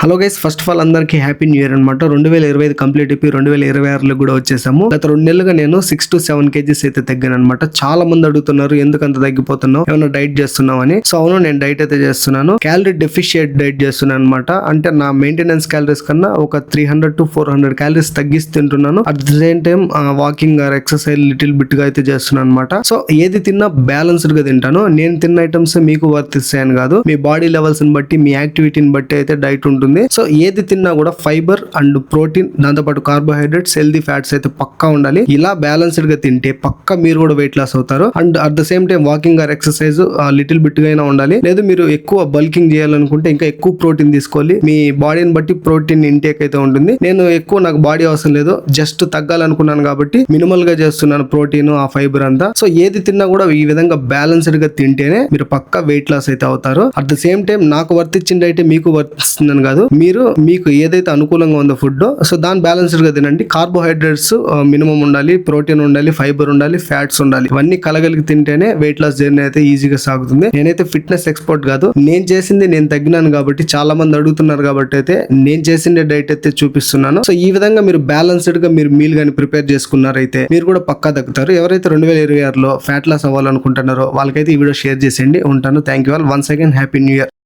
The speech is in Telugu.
Hello guys, first of all అందరికి హ్యాపీ న్యూ ఇయర్ అనమాట. 2025 కంప్లీట్ అయిపోయి 2026 కూడా వచ్చేసాము. గత 2 నెలలుగా నేను 6 to 7 kgs అయితే తగ్గాను అనమాట. చాలా మంది అడుగుతున్నారు ఎందుకు అంత తగ్గిపోతున్నావు, ఏమైనా డైట్ చేస్తున్నావు అని. సో అవును, నేను డైట్ అయితే చేస్తున్నాను. క్యాలరీ డెఫిషియట్ డైట్ చేస్తున్నాను అనమాట. అంటే నా మెయింటెనెన్స్ క్యాలరీస్ కన్నా ఒక 300 to 400 క్యాలరీస్ తగ్గిసి తింటున్నాను. At the same time walking are exercise little bit గా అయితే చేస్తున్నాను అనమాట. సో ఏది తిన్నా బ్యాలెన్స్డ్ గా తింటాను. నేను తిన్న ఐటమ్స్ మీకు వర్తిస్తాయని కాదు, మీ బాడీ లెవెల్స్ ని బట్టి, మీ యాక్టివిటీని బట్టి అయితే డైట్ ఉంటుంది. సో ఏది తిన్నా కూడా ఫైబర్ అండ్ ప్రోటీన్, దాంతోపాటు కార్బోహైడ్రేట్స్, హెల్దీ ఫ్యాట్స్ అయితే పక్కా ఉండాలి. ఇలా బ్యాలెన్స్డ్ గా తింటే పక్కా మీరు కూడా వెయిట్ లాస్ అవుతారు. And at the same time walking are exercise little bit గా అయినా ఉండాలి. లేదు మీరు ఎక్కువ బల్కింగ్ చేయాలనుకుంటే ఇంకా ఎక్కువ ప్రోటీన్ తీసుకోవాలి. మీ బాడీని బట్టి ప్రోటీన్ ఇంటేక్ అయితే ఉంటుంది. నేను ఎక్కువ, నాకు బాడీ అవసరం లేదు, జస్ట్ తగ్గాలనుకున్నాను కాబట్టి మినిమల్ గా చేస్తున్నాను ప్రోటీన్, ఆ ఫైబర్ అంతా. సో ఏది తిన్నా కూడా ఈ విధంగా బ్యాలెన్స్డ్ గా తింటేనే మీరు పక్కా వెయిట్ లాస్ అయితే అవుతారు. అట్ ద సేమ్ టైం నాకు వర్తించింది అయితే మీకు వర్తిస్తుందని కాదు, మీరు మీకు ఏదైతే అనుకూలంగా ఉందో ఫుడ్, సో దాన్ని బ్యాలెన్స్డ్ గా తినండి. కార్బోహైడ్రేట్స్ మినిమం ఉండాలి, ప్రోటీన్ ఉండాలి, ఫైబర్ ఉండాలి, ఫ్యాట్స్ ఉండాలి. ఇవన్నీ కలగలిగి తింటేనే వెయిట్ లాస్ జర్నీ అయితే ఈజీగా సాగుతుంది. నేనైతే ఫిట్నెస్ ఎక్స్పర్ట్ కాదు, నేను చేసింది నేను తగ్గినాను కాబట్టి, చాలా మంది అడుగుతున్నారు కాబట్టి అయితే నేను చేసిండే డైట్ అయితే చూపిస్తున్నాను. సో ఈ విధంగా మీరు బ్యాలెన్స్డ్ గా మీరు మీల్ గాని ప్రిపేర్ చేసుకున్నారైతే మీరు కూడా పక్కా తగ్గుతారు. ఎవరైతే 2026లో ఫ్యాట్ లాస్ అవ్వాలనుకుంటున్నారో వాళ్ళకైతే ఈ వీడియో షేర్ చేసేయండి. ఉంటాను. Thank you all. Once again happy new year.